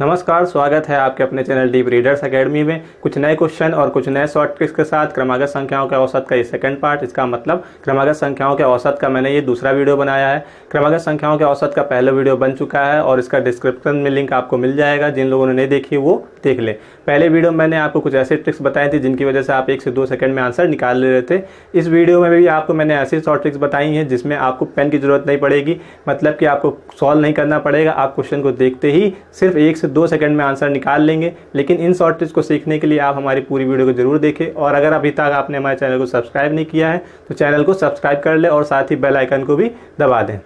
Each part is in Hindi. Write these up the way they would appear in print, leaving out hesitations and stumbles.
नमस्कार, स्वागत है आपके अपने चैनल डीप रीडर्स एकेडमी में। कुछ नए क्वेश्चन और कुछ नए शॉर्ट ट्रिक्स के साथ क्रमागत संख्याओं के औसत का ये सेकंड पार्ट, इसका मतलब क्रमागत संख्याओं के औसत का मैंने ये दूसरा वीडियो बनाया है। क्रमागत संख्याओं के औसत का पहला वीडियो बन चुका है और इसका डिस्क्रिप्शन में लिंक आपको मिल जाएगा। जिन लोगों ने नहीं देखी वो देख ले। पहले वीडियो मैंने आपको कुछ ऐसे ट्रिक्स बताई थी जिनकी वजह से आप 1 से 2 सेकंड में आंसर निकाल ले रहे थे। इस वीडियो में भी आपको मैंने ऐसी शॉर्ट ट्रिक्स बताई हैं जिसमें आपको पेन की जरूरत नहीं पड़ेगी, मतलब कि आपको सॉल्व नहीं करना पड़ेगा। आप क्वेश्चन को देखते ही सिर्फ 1 से 2 सेकंड में आंसर निकाल लेंगे। लेकिन इन शॉर्ट ट्रिक्स को सीखने के लिए आप हमारी पूरी वीडियो को जरूर देखें और अगर अभी तक आपने हमारे चैनल को सब्सक्राइब नहीं किया है तो चैनल को सब्सक्राइब कर ले और साथ ही बेल आइकन को भी दबा दें।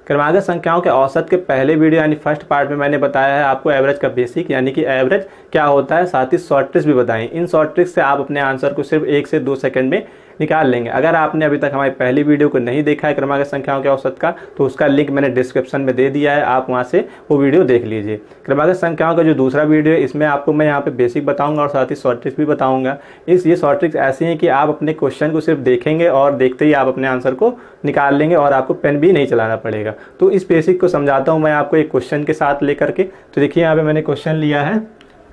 क्रमागत संख्याओं के औसत के पहले वीडियो यानी फर्स्ट पार्ट में मैंने बताया है आपको एवरेज का बेसिक यानी कि एवरेज क्या होता है, साथ ही शॉर्ट ट्रिक्स भी बताएं। इन शॉर्ट ट्रिक्स से आप अपने आंसर को सिर्फ 1 से 2 सेकंड में निकाल लेंगे। अगर आपने अभी तक हमारी पहली वीडियो को नहीं देखा है क्रमागत संख्याओं के औसत का, तो उसका लिंक मैंने डिस्क्रिप्शन में दे दिया है, आप वहां से वो वीडियो देख लीजिए। क्रमागत संख्याओं का जो दूसरा वीडियो है इसमें आपको मैं यहाँ पे बेसिक बताऊंगा और साथ ही शॉर्ट ट्रिक्स भी बताऊंगा। ये शॉर्ट ट्रिक्स ऐसी हैं कि आप अपने क्वेश्चन को सिर्फ देखेंगे और देखते ही आप अपने आंसर को निकाल लेंगे और आपको पेन भी नहीं चलाना पड़ेगा। तो इस बेसिक को समझाता हूँ मैं आपको एक क्वेश्चन के साथ लेकर के। तो देखिए यहाँ पे मैंने क्वेश्चन लिया है,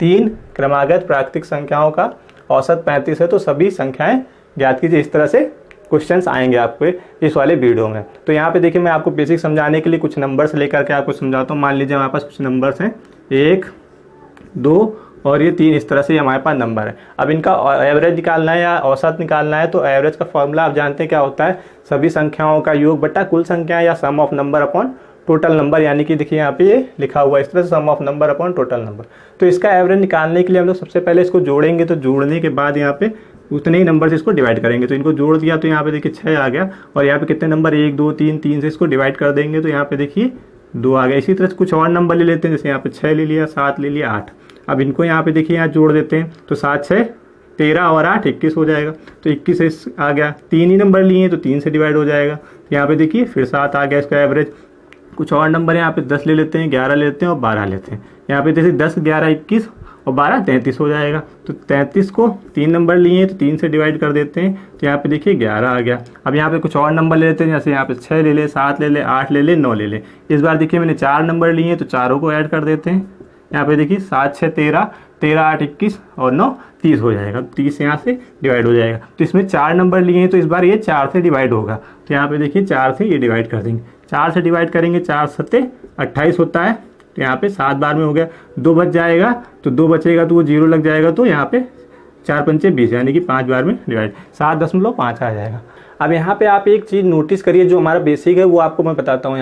3 क्रमागत प्राकृतिक संख्याओं का औसत 35 है तो सभी संख्याएं ज्ञात कीजिए। इस तरह से क्वेश्चंस आएंगे आपको इस वाले वीडियो में। तो यहाँ पे देखिए मैं आपको बेसिक समझाने के लिए कुछ नंबर्स लेकर के आपको समझाता हूँ। मान लीजिए हमारे पास कुछ नंबर्स हैं 1, 2 और ये 3, इस तरह से हमारे पास नंबर है। अब इनका एवरेज निकालना है या औसत निकालना है तो एवरेज का फॉर्मूला आप जानते हैं क्या होता है, सभी संख्याओं का योग बटा कुल संख्या या sum of number upon total number. यानी कि देखिए यहाँ पे ये लिखा हुआ है इस तरह से, sum of number upon total number. तो इसका एवरेज निकालने के लिए हम लोग सबसे पहले इसको जोड़ेंगे। तो जोड़ने के बाद यहाँ पे उतने ही नंबर से इसको डिवाइड करेंगे। तो इनको जोड़ दिया तो यहाँ पे देखिए 6 आ गया और यहाँ पे कितने नंबर 1, 2, 3, 3 से इसको डिवाइड कर देंगे तो यहाँ पे देखिए 2 आ गया। इसी तरह से कुछ और नंबर ले लेते हैं, जैसे यहाँ पे 6 ले लिया, 7 ले लिया, 8। अब इनको यहाँ पे देखिए यहाँ जोड़ देते हैं तो 7, 6, 13 और 8 21 हो जाएगा। तो 21 आ गया, 3 ही नंबर लिए तो 3 से डिवाइड हो जाएगा। तो यहाँ पे देखिए फिर 7 आ गया इसका एवरेज। कुछ और नंबर यहाँ पे 10 ले लेते हैं, 11 लेते हैं और 12 लेते हैं। यहाँ पे जैसे 10, 11, 21 और 12 33 हो जाएगा। तो 33 को 3 नंबर लिए तो 3 से डिवाइड कर देते हैं तो यहाँ पे देखिए 11 आ गया। अब यहाँ पे कुछ और नंबर ले लेते हैं, जैसे यहाँ पे 6 ले ले, 7 ले ले, 8 ले ले, 9 ले ले। इस बार देखिए मैंने 4 नंबर लिए तो चारों को ऐड कर देते हैं। यहाँ पे देखिए 7, 6, 13, 13, 8, 21 और 9 30 हो जाएगा। 30 यहाँ से डिवाइड हो जाएगा। तो इसमें 4 नंबर लिए हैं तो इस बार ये 4 से डिवाइड होगा। तो यहाँ पे देखिए 4 से ये डिवाइड कर देंगे। 4 से डिवाइड करेंगे, 4 सत्ते 28 होता है। तो यहाँ पे 7 बार में हो गया, 2 बच जाएगा तो 2 बचेगा तो वो 0 लग जाएगा। तो यहाँ पे 4 पंचे 20 यानी कि 5 बार में डिवाइड 7.5 आ जाएगा। अब यहाँ पे आप एक चीज़ नोटिस करिए, जो हमारा बेसिक है वो आपको मैं बताता हूँ।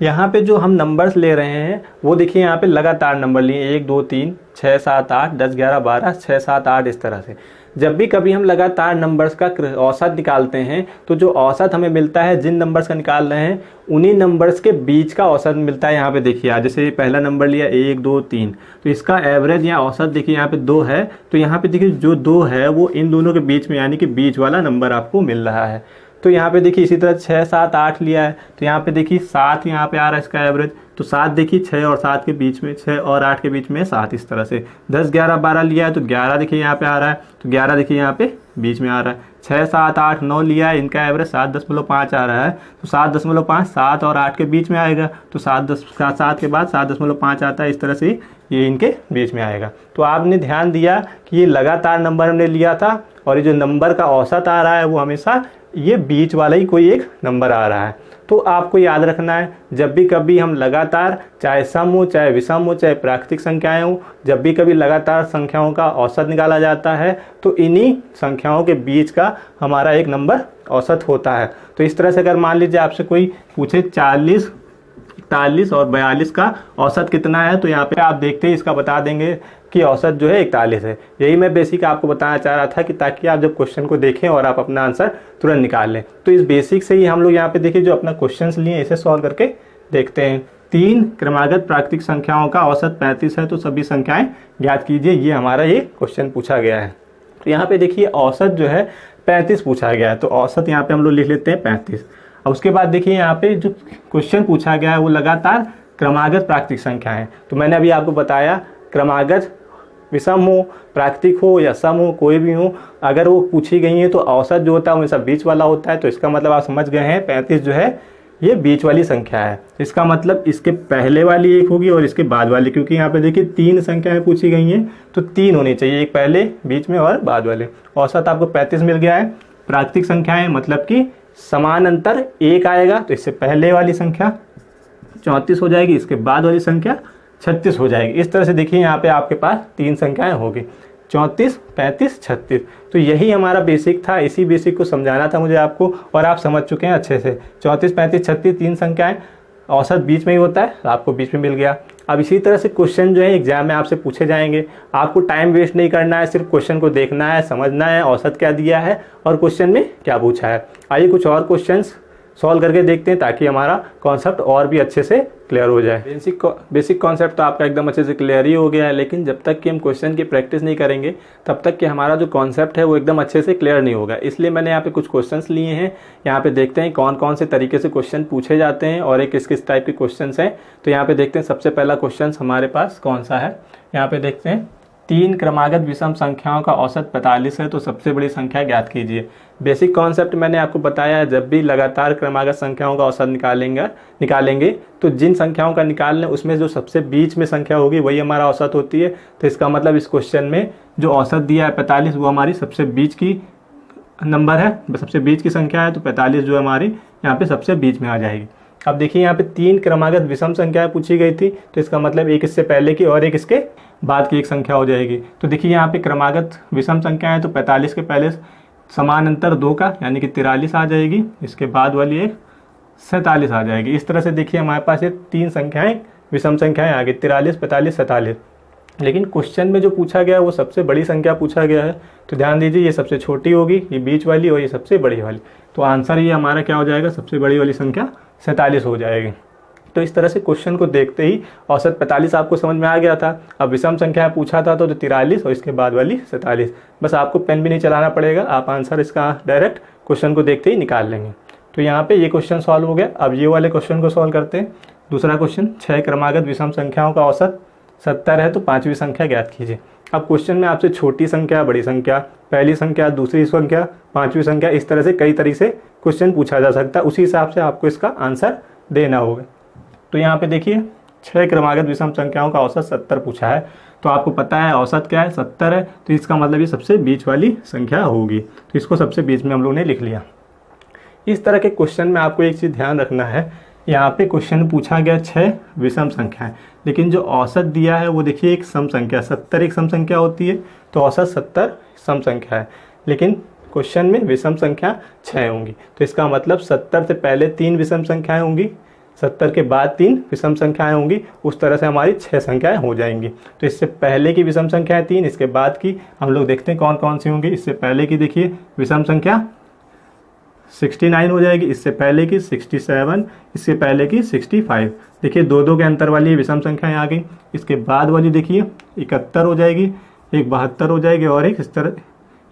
यहाँ पे जो हम नंबर्स ले रहे हैं वो देखिए यहाँ पे लगातार नंबर लिए, 1, 2, 3, 6, 7, 8, 10, 11, 12, 6, 7, 8 इस तरह से। जब भी कभी हम लगातार नंबर्स का औसत निकालते हैं तो जो औसत हमें मिलता है, जिन नंबर्स का निकाल रहे हैं उन्हीं नंबर्स के बीच का औसत मिलता है। यहाँ पे देखिए आज जैसे पहला नंबर लिया 1, 2, 3 तो इसका एवरेज या औसत देखिए यहाँ पे 2 है। तो यहाँ पे देखिए जो 2 है वो इन दोनों के बीच में यानी कि बीच वाला नंबर आपको मिल रहा है। तो यहाँ पे देखिए इसी तरह 6, 7, 8 लिया है तो यहाँ पे देखिए 7 यहाँ पे आ रहा है इसका एवरेज। तो 7 देखिए 6 और 7 के बीच में, 6 और 8 के बीच में 7 इस तरह से। 10, 11, 12 लिया है तो 11 देखिए यहाँ पे आ रहा है तो 11 देखिए यहाँ पे बीच में आ रहा है। 6, 7, 8, 9 लिया है, इनका एवरेज 7.5 आ रहा है तो 7.5 7 और 8 के बीच में आएगा। तो 7 के बाद 7.5 आता है, इस तरह से ये इनके बीच में आएगा। तो आपने ध्यान दिया कि ये लगातार नंबर हमने लिया था और ये जो नंबर का औसत आ रहा है वो हमेशा ये बीच वाला ही कोई एक नंबर आ रहा है। तो आपको याद रखना है, जब भी कभी हम लगातार, चाहे सम हो, चाहे विषम हो, चाहे प्राकृतिक संख्याएं हो, जब भी कभी लगातार संख्याओं का औसत निकाला जाता है तो इन्हीं संख्याओं के बीच का हमारा एक नंबर औसत होता है। तो इस तरह से अगर मान लीजिए आपसे कोई पूछे 40, 41 और 42 का औसत कितना है तो यहाँ पे आप देखते ही इसका बता देंगे कि औसत जो है 41 है। यही मैं बेसिक आपको बताना चाह रहा था कि ताकि आप जब क्वेश्चन को देखें और आप अपना आंसर तुरंत निकाल लें। तो इस बेसिक से ही हम लोग यहाँ पे देखिए जो अपना क्वेश्चन लिए इसे सॉल्व करके देखते हैं। 3 क्रमागत प्राकृतिक संख्याओं का औसत 35 है तो सभी संख्याएं ज्ञात कीजिए, ये हमारा ये क्वेश्चन पूछा गया है। तो यहाँ पे देखिए औसत जो है 35 पूछा गया है तो औसत यहाँ पे हम लोग लिख लेते हैं 35। और उसके बाद देखिए यहाँ पे जो क्वेश्चन पूछा गया है वो लगातार क्रमागत प्राकृतिक संख्या है। तो मैंने अभी आपको बताया क्रमागत विषम हो, प्राकृतिक हो या सम हो, कोई भी हो, अगर वो पूछी गई है तो औसत जो होता है हमेशा बीच वाला होता है। तो इसका मतलब आप समझ गए हैं 35 जो है ये बीच वाली संख्या है। इसका मतलब इसके पहले वाली एक होगी और इसके बाद वाली, क्योंकि यहाँ पे देखिए 3 संख्याएं पूछी गई हैं तो 3 होनी चाहिए, एक पहले, बीच में और बाद वाले। औसत आपको 35 मिल गया है। प्राकृतिक संख्याएं मतलब कि समान अंतर 1 आएगा, तो इससे पहले वाली संख्या 34 हो जाएगी, इसके बाद वाली संख्या 36 हो जाएगी। इस तरह से देखिए यहाँ पे आपके पास 3 संख्याएं होगी, 34, 35, 36। तो यही हमारा बेसिक था, इसी बेसिक को समझाना था मुझे आपको, और आप समझ चुके हैं अच्छे से। 34, 35, 36 3 संख्याएं, औसत बीच में ही होता है, तो आपको बीच में मिल गया। अब इसी तरह से क्वेश्चन जो है एग्जाम में आपसे पूछे जाएंगे। आपको टाइम वेस्ट नहीं करना है, सिर्फ क्वेश्चन को देखना है, समझना है औसत क्या दिया है और क्वेश्चन में क्या पूछा है। आइए कुछ और क्वेश्चंस सॉल्व करके देखते हैं, ताकि हमारा कॉन्सेप्ट और भी अच्छे से क्लियर हो जाए। बेसिक कॉन्सेप्ट तो आपका एकदम अच्छे से क्लियर ही हो गया है, लेकिन जब तक कि हम क्वेश्चन की प्रैक्टिस नहीं करेंगे तब तक कि हमारा जो कॉन्सेप्ट है वो एकदम अच्छे से क्लियर नहीं होगा। इसलिए मैंने यहाँ पे कुछ क्वेश्चंस लिए हैं, यहाँ पे देखते हैं कौन कौन से तरीके से क्वेश्चन पूछे जाते हैं और किस किस टाइप के क्वेश्चन हैं। तो यहाँ पे देखते हैं सबसे पहला क्वेश्चन हमारे पास कौन सा है। यहाँ पे देखते हैं 3 क्रमागत विषम संख्याओं का औसत 45 है, तो सबसे बड़ी संख्या ज्ञात कीजिए। बेसिक कॉन्सेप्ट मैंने आपको बताया है, जब भी लगातार क्रमागत संख्याओं का औसत निकालेंगे तो जिन संख्याओं का निकाल लें उसमें जो सबसे बीच में संख्या होगी वही हमारा औसत होती है। तो इसका मतलब इस क्वेश्चन में जो औसत दिया है 45, वो हमारी सबसे बीच की नंबर है, सबसे बीच की संख्या है। तो 45 जो हमारी यहाँ पे सबसे बीच में आ जाएगी। अब देखिए यहाँ पे 3 क्रमागत विषम संख्याएं पूछी गई थी, तो इसका मतलब एक इससे पहले की और एक इसके बाद की एक संख्या हो जाएगी। तो देखिए यहाँ पे क्रमागत विषम संख्या है, तो 45 के पहले समान अंतर 2 का यानी कि 43 आ जाएगी, इसके बाद वाली एक 47 आ जाएगी। इस तरह से देखिए हमारे पास ये 3 संख्याएं विषम संख्याएं आ गई, 43, 45, 47। लेकिन क्वेश्चन में जो पूछा गया है वो सबसे बड़ी संख्या पूछा गया है। तो ध्यान दीजिए, ये सबसे छोटी होगी, ये बीच वाली और ये सबसे बड़ी वाली। तो आंसर ये हमारा क्या हो जाएगा, सबसे बड़ी वाली संख्या 47 हो जाएगी। तो इस तरह से क्वेश्चन को देखते ही औसत 45 आपको समझ में आ गया था। अब विषम संख्या पूछा था तो 43 और इसके बाद वाली 47। बस आपको पेन भी नहीं चलाना पड़ेगा, आप आंसर इसका डायरेक्ट क्वेश्चन को देखते ही निकाल लेंगे। तो यहाँ पे ये क्वेश्चन सॉल्व हो गया। अब ये वाले क्वेश्चन को सॉल्व करते हैं। दूसरा क्वेश्चन, 6 क्रमागत विषम संख्याओं का औसत 70 है, तो 5वीं संख्या ज्ञात कीजिए। अब क्वेश्चन में आपसे छोटी संख्या, बड़ी संख्या, पहली संख्या, दूसरी संख्या, 5वीं संख्या, इस तरह से कई तरीके से क्वेश्चन पूछा जा सकता है। उसी हिसाब से आपको इसका आंसर देना होगा। तो यहाँ पे देखिए 6 क्रमागत विषम संख्याओं का औसत 70 पूछा है, तो आपको पता है औसत क्या है, 70 है, तो इसका मतलब ये सबसे बीच वाली संख्या होगी। तो इसको सबसे बीच में हम लोग ने लिख लिया। इस तरह के क्वेश्चन में आपको एक चीज़ ध्यान रखना है, यहाँ पे क्वेश्चन पूछा गया 6 विषम संख्या है, लेकिन जो औसत दिया है वो देखिए एक सम संख्या, 70 एक सम संख्या होती है, तो औसत 70 सम संख्या है, लेकिन क्वेश्चन में विषम संख्या 6 होंगी। तो इसका मतलब 70 से पहले 3 विषम संख्याएं होंगी, 70 के बाद 3 विषम संख्याएं होंगी, उस तरह से हमारी 6 संख्याएं हो जाएंगी। तो इससे पहले की विषम संख्याएं 3, इसके बाद की हम लोग देखते हैं कौन कौन सी होंगी। इससे पहले की देखिए विषम संख्या 69 हो जाएगी, इससे पहले की 67, इससे पहले की 65। देखिए 2-2 के अंतर वाली विषम संख्याएं आ गई। इसके बाद वाली देखिए 71 हो जाएगी, एक 72 हो जाएगी और एक इस तरह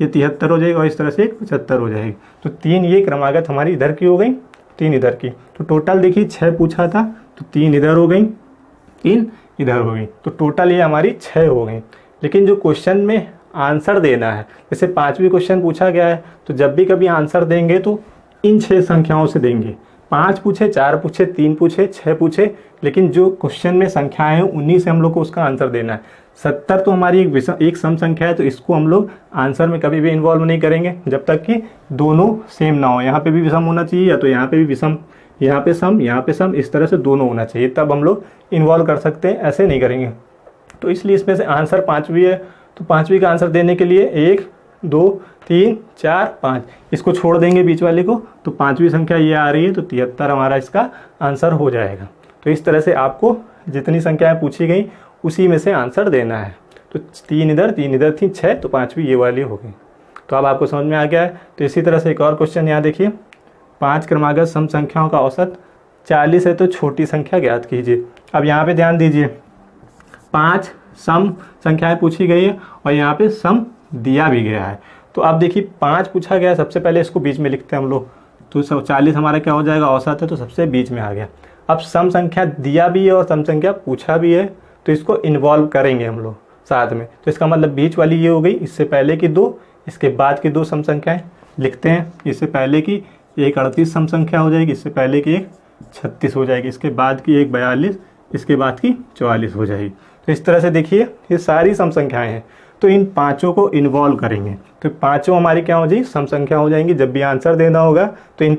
ये 73 हो जाएगी और इस तरह से एक 75 हो जाएगी। तो 3 ये क्रमागत हमारी इधर की हो गई, 3 इधर की। तो टोटल देखिए 6 पूछा था, तो 3 इधर हो गई, 3 इधर हो गई, तो टोटल ये हमारी 6 हो गई। लेकिन जो क्वेश्चन में आंसर देना है, जैसे 5वीं क्वेश्चन पूछा गया है, तो जब भी कभी आंसर देंगे तो इन 6 संख्याओं से देंगे। 5 पूछे, 4 पूछे, 3 पूछे, 6 पूछे, लेकिन जो क्वेश्चन में संख्याएं हैं उन्हीं से हम लोग को उसका आंसर देना है। 70 तो हमारी एक सम संख्या है, तो इसको हम लोग आंसर में कभी भी इन्वॉल्व नहीं करेंगे जब तक कि दोनों सेम ना हो। यहाँ पे भी विषम होना चाहिए, या तो यहाँ पे भी विषम, यहाँ पे सम, यहाँ पे सम, इस तरह से दोनों होना चाहिए, तब हम लोग इन्वॉल्व कर सकते हैं, ऐसे नहीं करेंगे। तो इसलिए इसमें से आंसर 5वीं है, तो 5वीं का आंसर देने के लिए 1, 2, 3, 4, 5 इसको छोड़ देंगे बीच वाले को, तो 5वीं संख्या ये आ रही है, तो 73 हमारा इसका आंसर हो जाएगा। तो इस तरह से आपको जितनी संख्याएं पूछी गई उसी में से आंसर देना है। तो 3 इधर, 3 इधर थी, 6, तो 5वीं ये वाली हो गई। तो अब आपको समझ में आ गया है। तो इसी तरह से एक और क्वेश्चन यहाँ देखिए, 5 क्रमागत सम संख्याओं का औसत 40 है, तो छोटी संख्या ज्ञात कीजिए। अब यहाँ पे ध्यान दीजिए, 5 सम संख्याएं पूछी गई है और यहाँ पे सम दिया भी गया है। तो अब देखिए 5 पूछा गया है, सबसे पहले इसको बीच में लिखते हैं हम लोग, तो 40 हमारा क्या हो जाएगा, औसत है, तो सबसे बीच में आ गया। अब सम संख्या दिया भी है और सम संख्या पूछा भी है, तो इसको इन्वॉल्व करेंगे हम लोग साथ में। तो इसका मतलब बीच वाली ये हो गई, इससे पहले की 2, इसके बाद की 2 सम संख्याएं लिखते हैं। इससे पहले की एक 38 सम संख्या हो जाएगी, इससे पहले की एक 36 हो जाएगी, इसके बाद की एक 42, इसके बाद की 44 हो जाएगी। तो इस तरह से देखिए ये सारी सम संख्याएं हैं। तो इन पांचों को इन्वॉल्व करेंगे तो पांचों हमारी क्या हो जाएगी, सम संख्या हो जाएंगी। जब भी आंसर देना होगा तो इन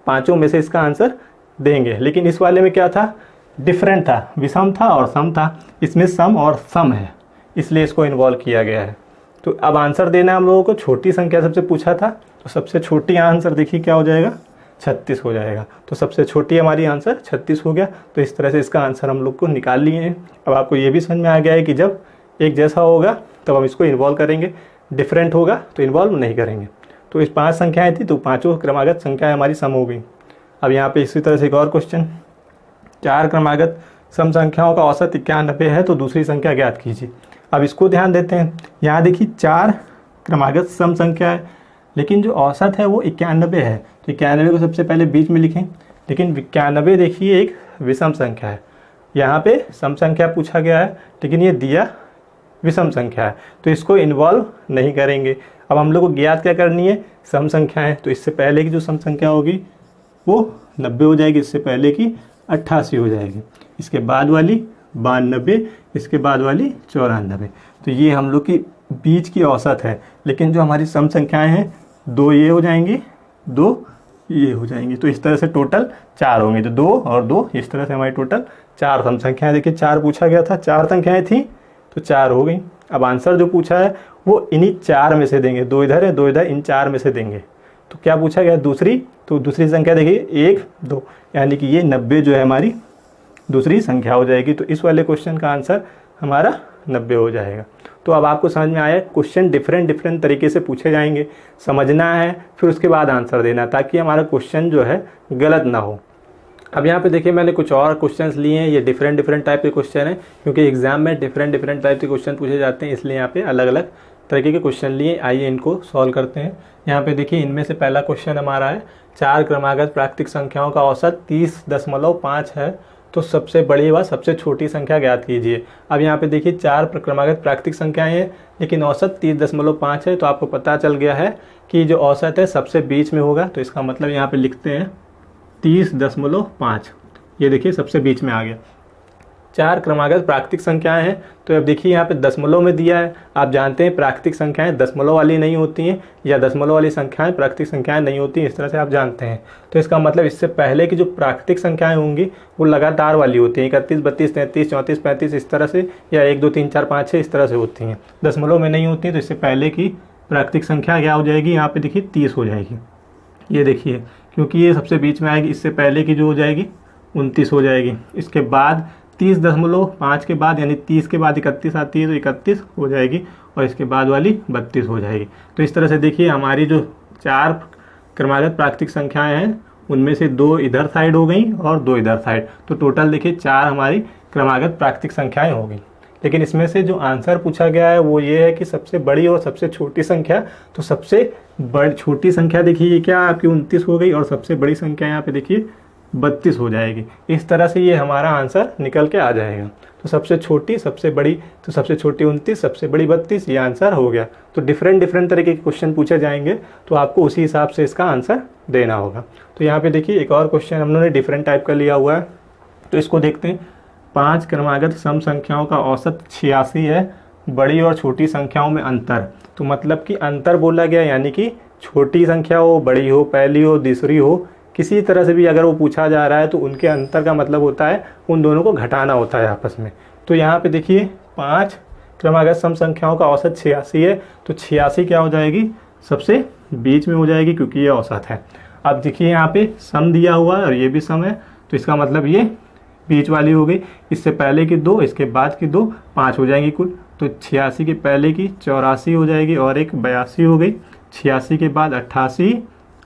पांचों में से इसका आंसर देंगे। लेकिन इस वाले में क्या था, डिफरेंट था, विषम था और सम था। इसमें सम और सम है, इसलिए इसको इन्वॉल्व किया गया है। तो अब आंसर देना हम लोगों को छोटी संख्या सबसे पूछा था, तो सबसे छोटी आंसर देखिए क्या हो जाएगा, 36 हो जाएगा। तो सबसे छोटी हमारी आंसर 36 हो गया। तो इस तरह से इसका आंसर हम लोग को निकाल लिए हैं। अब आपको ये भी समझ में आ गया है कि जब एक जैसा होगा तब हम इसको इन्वॉल्व करेंगे, डिफरेंट होगा तो इन्वॉल्व नहीं करेंगे। तो इस 5 संख्याएं थी, तो पाँचों क्रमागत संख्याएं हमारी सम हो गई। अब यहाँ पे इसी तरह से एक और क्वेश्चन, 4 क्रमागत सम संख्याओं का औसत 91 है, तो दूसरी संख्या ज्ञात कीजिए। अब इसको ध्यान देते हैं। यहाँ देखिए 4 क्रमागत सम संख्या है, लेकिन जो औसत है वो 91 है। तो 91 को सबसे पहले बीच में लिखें। लेकिन 91 देखिए एक विषम संख्या है। यहाँ पे सम संख्या पूछा गया है, लेकिन ये दिया विषम संख्या है, तो इसको इन्वॉल्व नहीं करेंगे। अब हम लोग को ज्ञात क्या करनी है, सम संख्या है। तो इससे पहले की जो सम संख्या होगी वो 90 हो जाएगी, इससे पहले की 88 हो जाएगी, इसके बाद वाली 92, इसके बाद वाली 94। तो ये हम लोग की बीच की औसत है। लेकिन जो हमारी सम संख्याएं हैं, 2 ये हो जाएंगी, 2 ये हो जाएंगी। तो इस तरह से टोटल 4 होंगे। तो 2 और 2 इस तरह से हमारी टोटल 4 सम संख्याएं। देखिए 4 पूछा गया था, 4 संख्याएं थी तो 4 हो गई। अब आंसर जो पूछा है वो इन्हीं 4 में से देंगे। 2 इधर है, 2 इधर, इन 4 में से देंगे। तो क्या पूछा गया दूसरी, तो दूसरी संख्या देखिए 1, 2, यानी कि ये 90 जो है हमारी दूसरी संख्या हो जाएगी। तो इस वाले क्वेश्चन का आंसर हमारा 90 हो जाएगा। तो अब आपको समझ में आया, क्वेश्चन डिफरेंट तरीके से पूछे जाएंगे, समझना है, फिर उसके बाद आंसर देना, ताकि हमारा क्वेश्चन जो है गलत ना हो। अब यहाँ पे देखिए मैंने कुछ और क्वेश्चंस लिए हैं। ये डिफरेंट टाइप के क्वेश्चन हैं, क्योंकि एग्जाम में डिफरेंट टाइप के क्वेश्चन पूछे जाते हैं, इसलिए यहाँ पे अलग अलग तरीके के क्वेश्चन लिए। आइए इनको सॉल्व करते हैं। यहाँ पे देखिए इनमें से पहला क्वेश्चन हमारा है, 4 क्रमागत प्राकृतिक संख्याओं का औसत 30.5 है, तो सबसे बड़ी व सबसे छोटी संख्या ज्ञात कीजिए। अब यहाँ पे देखिए 4 क्रमागत प्राकृतिक संख्याएं हैं, लेकिन औसत 30.5 है। तो आपको पता चल गया है कि जो औसत है सबसे बीच में होगा। तो इसका मतलब यहाँ पे लिखते हैं 30.5, ये देखिए सबसे बीच में आ गया। 4 क्रमागत प्राकृतिक संख्याएं हैं, तो अब देखिए यहाँ पे दशमलव में दिया है। आप जानते हैं प्राकृतिक संख्याएं दशमलव वाली नहीं होती हैं, या दशमलव वाली संख्याएं प्राकृतिक संख्याएं नहीं होती, इस तरह से आप जानते हैं। तो इसका मतलब इससे पहले की जो प्राकृतिक संख्याएं होंगी वो लगातार वाली होती हैं, 31, 32, 33, 34, 35 इस तरह से, या 1, 2, 3, 4, 5, 6 इस तरह से होती हैं, दशमलव में नहीं होती। तो इससे पहले की प्राकृतिक संख्या क्या हो जाएगी, यहाँ पे देखिए 30 हो जाएगी। ये देखिए क्योंकि ये सबसे बीच में आएगी, इससे पहले की जो हो जाएगी 29 हो जाएगी। इसके बाद 30.5 के बाद, यानी 30 के बाद 31 आती है, तो 31 हो जाएगी, और इसके बाद वाली 32 हो जाएगी। तो इस तरह से देखिए हमारी जो 4 क्रमागत प्राकृतिक संख्याएं हैं, उनमें से 2 इधर साइड हो गई और 2 इधर साइड। तो टोटल देखिए 4 हमारी क्रमागत प्राकृतिक संख्याएं हो गई। लेकिन इसमें से जो आंसर पूछा गया है वो ये है कि सबसे बड़ी और सबसे छोटी संख्या। तो सबसे छोटी संख्या देखिए ये क्या आपकी 29 हो गई, और सबसे बड़ी संख्या यहाँ पे देखिए 32 हो जाएगी। इस तरह से ये हमारा आंसर निकल के आ जाएगा। तो सबसे छोटी, सबसे बड़ी, तो सबसे छोटी 29, सबसे बड़ी 32, ये आंसर हो गया। तो डिफरेंट तरीके के क्वेश्चन पूछे जाएंगे, तो आपको उसी हिसाब से इसका आंसर देना होगा। तो यहाँ पे देखिए एक और क्वेश्चन हम लोगों ने डिफरेंट टाइप का लिया हुआ है, तो इसको देखते हैं। 5 क्रमागत सम संख्याओं का औसत 86 है, बड़ी और छोटी संख्याओं में अंतर। तो मतलब कि अंतर बोला गया, यानी कि छोटी संख्या हो, बड़ी हो, पहली हो, दूसरी हो, किसी तरह से भी अगर वो पूछा जा रहा है तो उनके अंतर का मतलब होता है उन दोनों को घटाना होता है आपस में। तो यहाँ पे देखिए 5 क्रमागत सम संख्याओं का औसत 86 है, तो 86 क्या हो जाएगी, सबसे बीच में हो जाएगी, क्योंकि ये औसत है। अब देखिए यहाँ पे सम दिया हुआ है और ये भी सम है, तो इसका मतलब ये बीच वाली हो गई। इससे पहले की 2, इसके बाद की 2, 5 हो जाएंगी कुल। तो 86 के पहले की 84 हो जाएगी, और एक 82 हो गई। 86 के बाद 88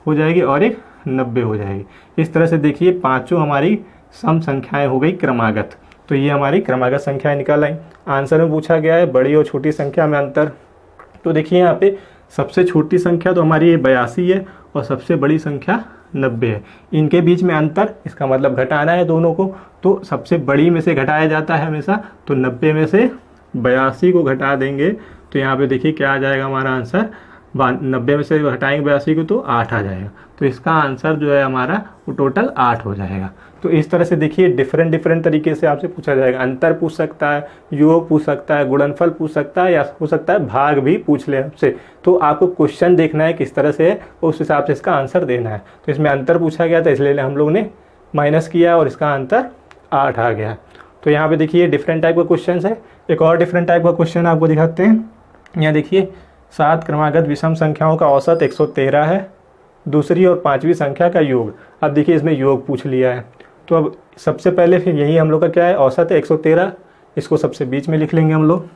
हो जाएगी, और एक 90 हो जाएगी। इस तरह से देखिए पांचों हमारी सम संख्याएं हो गई क्रमागत। तो ये हमारी क्रमागत संख्याएं निकल आई। आंसर में पूछा गया है बड़ी और छोटी संख्या में अंतर। तो देखिए यहाँ पे सबसे छोटी संख्या तो हमारी ये 82 है, और सबसे बड़ी संख्या 90 है। इनके बीच में अंतर, इसका मतलब घटाना है दोनों को। तो सबसे बड़ी में से घटाया जाता है हमेशा, तो 90 में से 82 को घटा देंगे, तो यहाँ पे देखिए क्या आ जाएगा हमारा आंसर, 90 में से घटाएंगे 82 को तो 8 आ जाएगा। तो इसका आंसर जो है हमारा वो टोटल 8 हो जाएगा। तो इस तरह से देखिए डिफरेंट तरीके से आपसे पूछा जाएगा। अंतर पूछ सकता है, योग पूछ सकता है, गुणनफल पूछ सकता है, या हो सकता है भाग भी पूछ ले आपसे। तो आपको क्वेश्चन देखना है किस तरह से है, उस हिसाब से इसका आंसर देना है। तो इसमें अंतर पूछा गया था, इसलिए हम लोग ने माइनस किया और इसका आंसर 8 आ गया। तो यहाँ पे देखिए डिफरेंट टाइप का क्वेश्चन है। एक और डिफरेंट टाइप का क्वेश्चन आपको दिखाते हैं। यहाँ देखिए 7 क्रमागत विषम संख्याओं का औसत 113 है, दूसरी और पांचवी संख्या का योग। अब देखिए इसमें योग पूछ लिया है, तो अब सबसे पहले फिर यही हम लोग का क्या है, औसत है 113, इसको सबसे बीच में लिख लेंगे हम लोग।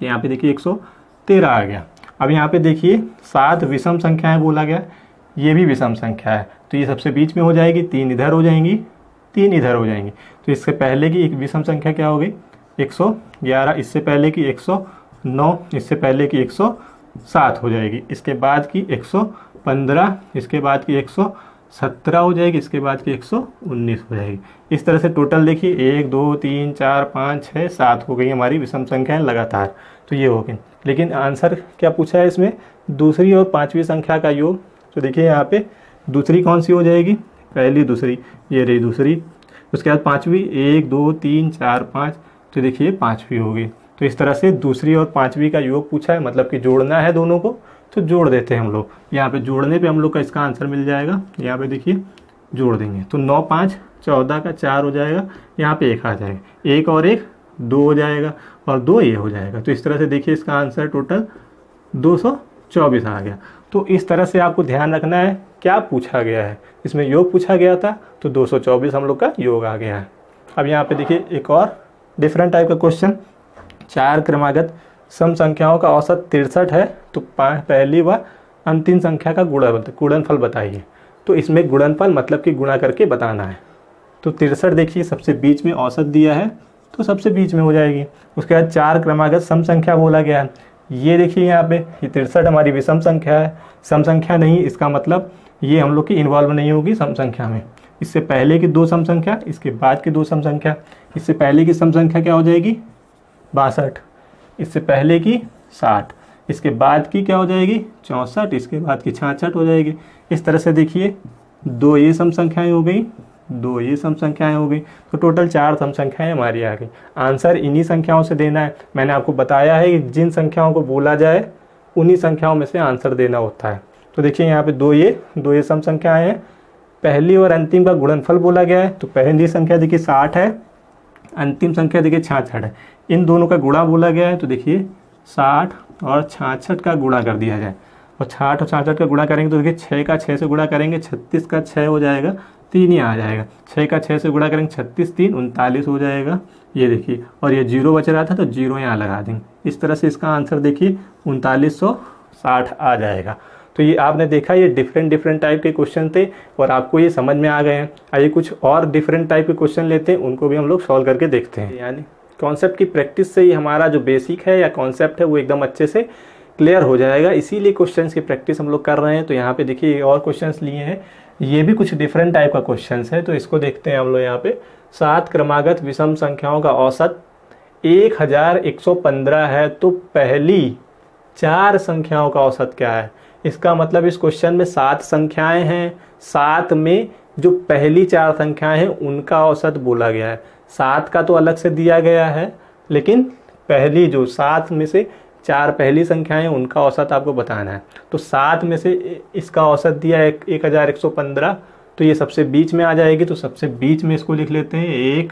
यहाँ पे देखिए 113 आ गया। अब यहाँ पे देखिए 7 विषम संख्याएं बोला गया, ये भी विषम संख्या है, तो ये सबसे बीच में हो जाएगी, 3 इधर हो जाएंगी, 3 इधर हो जाएंगी। तो इससे पहले की एक विषम संख्या क्या हो गई 111, इससे पहले की 109, इससे पहले की 107 हो जाएगी, इसके बाद की 115, इसके बाद की 117 हो जाएगी, इसके बाद की 119 हो जाएगी। इस तरह से टोटल देखिए 1 2 3 4 5 6 7 हो गई हमारी विषम संख्याएं लगातार। तो ये हो गई, लेकिन आंसर क्या पूछा है इसमें, दूसरी और पांचवी संख्या का योग। तो देखिए यहाँ पे दूसरी कौन सी हो जाएगी, पहली दूसरी, ये रही दूसरी, उसके बाद पांचवी 1 2 3 4 5, तो देखिए पांचवी हो गई। तो इस तरह से दूसरी और पांचवी का योग पूछा है, मतलब कि जोड़ना है दोनों को, तो जोड़ देते हैं हम लोग। यहाँ पे जोड़ने पे हम लोग का इसका आंसर मिल जाएगा। यहाँ पे देखिए जोड़ देंगे तो 9 5 14 का 4 हो जाएगा, यहाँ पे 1 आ जाएगा, 1 और 1 2 हो जाएगा, और 2 ये हो जाएगा। तो इस तरह से देखिए इसका आंसर टोटल 224 आ गया। तो इस तरह से आपको ध्यान रखना है क्या पूछा गया है। इसमें योग पूछा गया था तो 224 हम लोग का योग आ गया है। अब यहाँ पे देखिए एक और डिफरेंट टाइप का क्वेश्चन, 4 क्रमागत सम संख्याओं का औसत 63 है, तो पहली व अंतिम संख्या का गुणनफल बताइए। तो इसमें गुणनफल मतलब कि गुणा करके बताना है। तो 63 देखिए सबसे बीच में औसत दिया है, तो सबसे बीच में हो जाएगी। उसके बाद 4 क्रमागत सम संख्या बोला गया है, ये देखिए यहाँ पे ये 63 हमारी विषम संख्या है, सम संख्या नहीं, इसका मतलब ये हम लोग की इन्वॉल्व नहीं होगी सम संख्या में। इससे पहले की 2 सम संख्या, इसके बाद की 2 सम संख्या, इससे पहले की सम संख्या क्या हो जाएगी 62, इससे पहले की 60, इसके बाद की क्या हो जाएगी 64, इसके बाद की 66 हो जाएगी। इस तरह से देखिए 2 ये सम संख्याएं हो गई, 2 ये सम संख्याएं हो गई, तो टोटल 4 सम संख्याएं हमारी आ गई। आंसर इन्हीं संख्याओं से देना है। मैंने आपको बताया है कि जिन संख्याओं को बोला जाए उन्हीं संख्याओं में से आंसर देना होता है। तो देखिए यहाँ पे 2 ये सम संख्याएं हैं, पहली और अंतिम का गुणनफल बोला गया है। तो पहली संख्या देखिए 60 है, अंतिम संख्या देखिए 66 है, इन दोनों का गुणा बोला गया है। तो देखिए 60 और 66 का गुणा कर दिया जाए, और 60 और 66 का गुणा करेंगे तो देखिए 6 का 6 से गुणा करेंगे 36 का 6 हो जाएगा, 3 ही आ जाएगा। 6 का 6 से गुणा करेंगे 36 3 39 हो जाएगा, ये देखिए, और ये 0 बच रहा था तो 0 यहाँ लगा देंगे। इस तरह से इसका आंसर देखिए 3960 आ जाएगा। तो ये आपने देखा ये डिफरेंट टाइप के क्वेश्चन थे और आपको ये समझ में आ गए हैं। आइए कुछ और डिफरेंट टाइप के क्वेश्चन लेते हैं, उनको भी हम लोग सॉल्व करके देखते हैं। यानी कॉन्सेप्ट की प्रैक्टिस से ही हमारा जो बेसिक है या कॉन्सेप्ट है वो एकदम अच्छे से क्लियर हो जाएगा, इसीलिए क्वेश्चंस की प्रैक्टिस हम लोग कर रहे हैं। तो यहाँ पे देखिए और क्वेश्चंस लिए हैं, ये भी कुछ डिफरेंट टाइप का क्वेश्चंस है, तो इसको देखते हैं हम लोग। यहाँ पे 7 क्रमागत विषम संख्याओं का औसत 1115 है, तो पहली 4 संख्याओं का औसत क्या है। इसका मतलब इस क्वेश्चन में 7 संख्याएं हैं, 7 में जो पहली 4 संख्याएं हैं उनका औसत बोला गया है। 7 का तो अलग से दिया गया है, लेकिन पहली जो 7 में से 4 पहली संख्याएं हैं उनका औसत आपको बताना है। तो 7 में से इसका औसत दिया है 1115, तो ये सबसे बीच में आ जाएगी। तो सबसे बीच में इसको लिख लेते हैं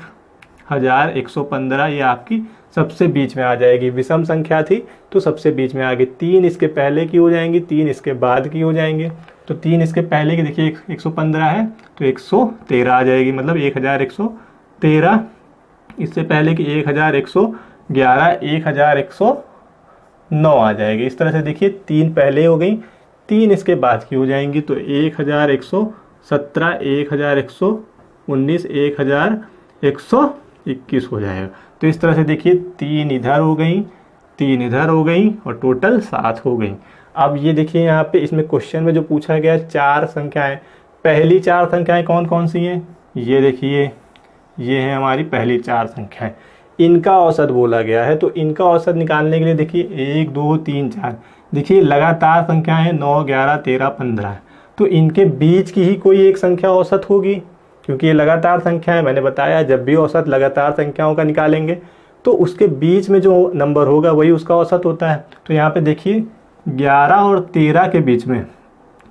1115, ये आपकी सबसे बीच में आ जाएगी। विषम संख्या थी तो सबसे बीच में आ गई। 3 इसके पहले की हो जाएंगी, 3 इसके बाद की हो जाएंगे। तो 3 इसके पहले की देखिए 115 है तो 113 आ जाएगी, मतलब 1113। इससे पहले की 1111, 1109 आ जाएगी। इस तरह से देखिए 3 पहले हो गई, 3 इसके बाद की हो जाएंगी। तो 1117, 1119, 1121 हो जाएगा। तो इस तरह से देखिए 3 इधर हो गई, 3 इधर हो गई और टोटल 7 हो गई। अब ये देखिए यहाँ पे इसमें क्वेश्चन में जो पूछा गया 4 संख्याएं, पहली 4 संख्याएं कौन कौन सी हैं, ये देखिए ये है हमारी पहली 4 संख्याएं, इनका औसत बोला गया है। तो इनका औसत निकालने के लिए देखिए 1 2 3 4, देखिए लगातार संख्याएं हैं 9 11 13 15, तो इनके बीच की ही कोई एक संख्या औसत होगी, क्योंकि ये लगातार संख्या है। मैंने बताया जब भी औसत लगातार संख्याओं का निकालेंगे तो उसके बीच में जो नंबर होगा वही उसका औसत होता है। तो यहाँ पे देखिए 11 और 13 के बीच में,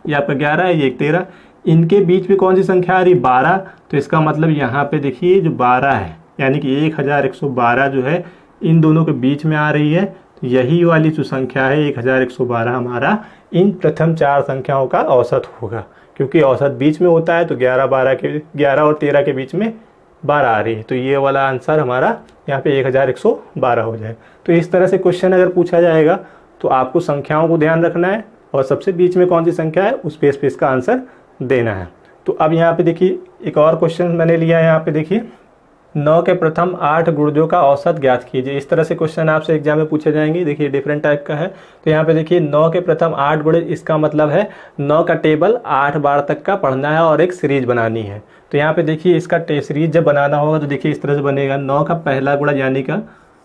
ये आपका 11 है, ये 13, इनके बीच में कौन सी संख्या आ रही, 12। तो इसका मतलब यहाँ पे देखिए जो 12 है यानी कि 1112 जो है इन दोनों के बीच में आ रही है। तो यही वाली जो संख्या है 1112 हमारा इन प्रथम 4 संख्याओं का औसत होगा, क्योंकि औसत बीच में होता है। तो 11 और 13 के बीच में 12 आ रही है, तो ये वाला आंसर हमारा यहाँ पे 1112 हो जाए। तो इस तरह से क्वेश्चन अगर पूछा जाएगा तो आपको संख्याओं को ध्यान रखना है और सबसे बीच में कौन सी संख्या है उस बेस पे इसका आंसर देना है। तो अब यहाँ पे देखिए एक और क्वेश्चन मैंने लिया है। यहाँ पे देखिए 9 के प्रथम 8 गुणजों का औसत ज्ञात कीजिए। इस तरह से क्वेश्चन आपसे एग्जाम में पूछे जाएंगे। देखिए डिफरेंट टाइप का है। तो यहाँ पे देखिए 9 के प्रथम 8 गुणज, इसका मतलब है 9 का टेबल 8 बार तक का पढ़ना है और एक सीरीज बनानी है। तो यहाँ पे देखिए इसका सीरीज जब बनाना होगा तो देखिए इस तरह से बनेगा। 9 का पहला गुणज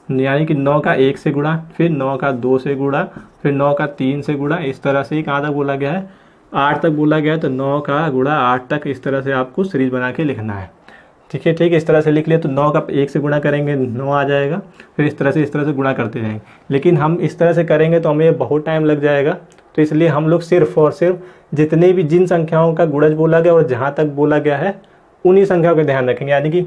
यानी कि 9 का 1 से गुणा, फिर 9 का 2 से गुणा, फिर 9 का 3 से गुणा, इस तरह से कहाँ तक बोला गया है, 8 तक बोला गया है। तो 9 का गुणा 8 तक इस तरह से आपको सीरीज बना के लिखना है। ठीक है, इस तरह से लिख लिया। तो 9 का 1 से गुणा करेंगे 9 आ जाएगा, फिर इस तरह से गुणा करते जाएंगे। लेकिन हम इस तरह से करेंगे तो हमें बहुत टाइम लग जाएगा। तो इसलिए हम लोग सिर्फ और सिर्फ जितने भी जिन संख्याओं का गुणज बोला गया और जहाँ तक बोला गया है उन्हीं संख्याओं का ध्यान रखेंगे। यानी कि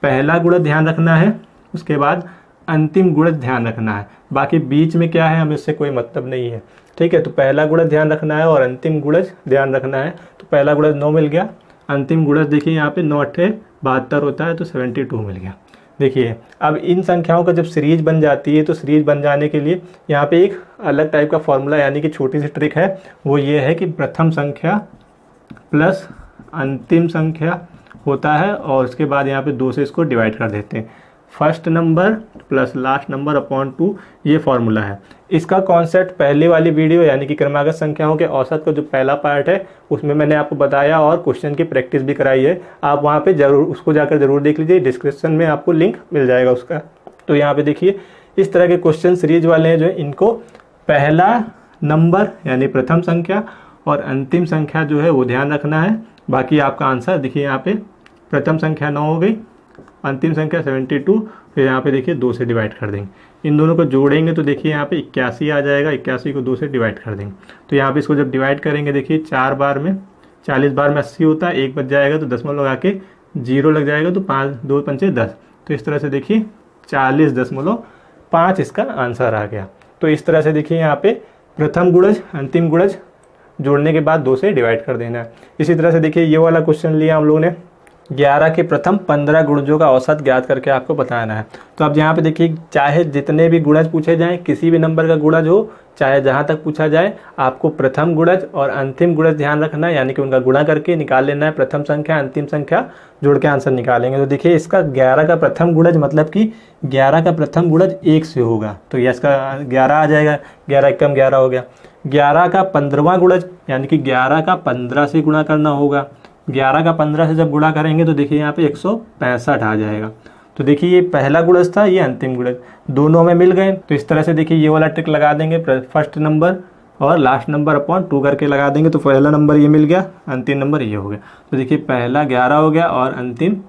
पहला गुणज ध्यान रखना है, उसके बाद अंतिम गुणज ध्यान रखना है। बाकी बीच में क्या है हमें इससे कोई मतलब नहीं है। ठीक है, तो पहला गुणज ध्यान रखना है और अंतिम गुणज ध्यान रखना है। तो पहला गुणज 9 मिल गया, अंतिम गुणज देखिए यहाँ पे 9 8 72 होता है, तो 72 मिल गया। देखिए अब इन संख्याओं का जब सीरीज बन जाती है तो सीरीज बन जाने के लिए यहाँ पे एक अलग टाइप का फॉर्मूला यानी कि छोटी सी ट्रिक है। वो ये है कि प्रथम संख्या प्लस अंतिम संख्या होता है और उसके बाद यहाँ पे 2 से इसको डिवाइड कर देते हैं। First number plus last number upon 2, ये फॉर्मूला है। इसका कॉन्सेप्ट पहले वाली वीडियो यानी कि क्रमागत संख्याओं के औसत का जो पहला पार्ट है उसमें मैंने आपको बताया और क्वेश्चन की प्रैक्टिस भी कराई है। आप वहाँ पे जरूर उसको जाकर जरूर देख लीजिए, डिस्क्रिप्शन में आपको लिंक मिल जाएगा उसका। तो यहाँ पे देखिए इस तरह के क्वेश्चन सीरीज वाले हैं जो इनको पहला नंबर यानी प्रथम संख्या और अंतिम संख्या जो है वो ध्यान रखना है। बाकी आपका आंसर देखिए यहाँ पे प्रथम संख्या 9 हो गई, अंतिम संख्या 72, फिर यहाँ पे देखिए 2 से डिवाइड कर देंगे। इन दोनों को जोड़ेंगे तो देखिए यहाँ पे 81 आ जाएगा, 81 को 2 से डिवाइड कर देंगे। तो यहाँ पे इसको जब डिवाइड करेंगे देखिए 4 बार में 40 बार में 80 होता है, 1 बच जाएगा तो दशमलव लगा के 0 लग जाएगा, तो 5 2 पंचे 10। तो इस तरह से देखिए 40.5 इसका आंसर आ गया। तो इस तरह से देखिए यहाँ पे प्रथम गुणज अंतिम गुणज जोड़ने के बाद 2 से डिवाइड कर देना है। इसी तरह से देखिए ये वाला क्वेश्चन लिया हम लोगों ने, 11 के प्रथम 15 गुणजों का औसत ज्ञात करके आपको बताना है। तो अब यहाँ पे देखिए चाहे जितने भी गुणज पूछे जाएं, किसी भी नंबर का गुणज हो, चाहे जहाँ तक पूछा जाए, आपको प्रथम गुणज और अंतिम गुणज ध्यान रखना है। यानी कि उनका गुणा करके निकाल लेना है, प्रथम संख्या अंतिम संख्या जोड़ के आंसर निकालेंगे। तो देखिए इसका 11 का प्रथम गुणज मतलब कि 11 का प्रथम गुणज 1 से होगा, तो यह इसका 11 आ जाएगा, 11 एकम 11 हो गया। 11 का 15वां गुणज यानी कि 11 का 15 से गुणा करना होगा। 11 का 15 से जब गुणा करेंगे तो देखिए यहाँ पे 165 आ जाएगा। तो देखिए ये पहला गुणज था, ये अंतिम गुणज, दोनों में मिल गए। तो इस तरह से देखिए ये वाला ट्रिक लगा देंगे, फर्स्ट नंबर और लास्ट नंबर अपॉन 2 करके लगा देंगे। तो पहला नंबर ये मिल गया, अंतिम नंबर ये हो गया। तो देखिए पहला 11 हो गया और अंतिम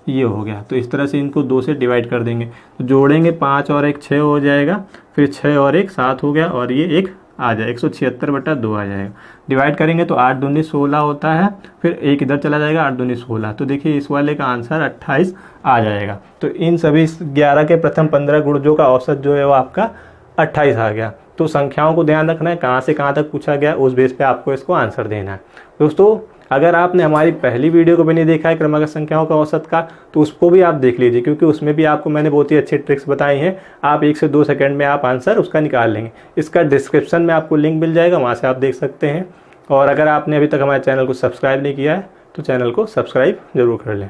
ये हो गया। तो इस तरह से इनको 2 से डिवाइड कर देंगे, तो जोड़ेंगे 5 और 1 6 हो जाएगा, फिर 6 और 1 7 हो गया और ये 1 आ जाए 176/2 आ जाएगा। डिवाइड करेंगे तो 8 दूनी 16 होता है, फिर 1 इधर चला जाएगा, 8 दूनी 16। तो देखिए इस वाले का आंसर 28 आ जाएगा। तो इन सभी 11 के प्रथम 15 गुणजों का औसत जो है वो आपका 28 आ गया। तो संख्याओं को ध्यान रखना है, कहाँ से कहाँ तक पूछा गया उस बेस पे आपको इसको आंसर देना है। दोस्तों अगर आपने हमारी पहली वीडियो को भी नहीं देखा है क्रमागत संख्याओं का औसत का, तो उसको भी आप देख लीजिए, क्योंकि उसमें भी आपको मैंने बहुत ही अच्छे ट्रिक्स बताई हैं। आप 1 से 2 सेकंड में आप आंसर उसका निकाल लेंगे। इसका डिस्क्रिप्शन में आपको लिंक मिल जाएगा, वहाँ से आप देख सकते हैं। और अगर आपने अभी तक हमारे चैनल को सब्सक्राइब नहीं किया है तो चैनल को सब्सक्राइब जरूर कर लें।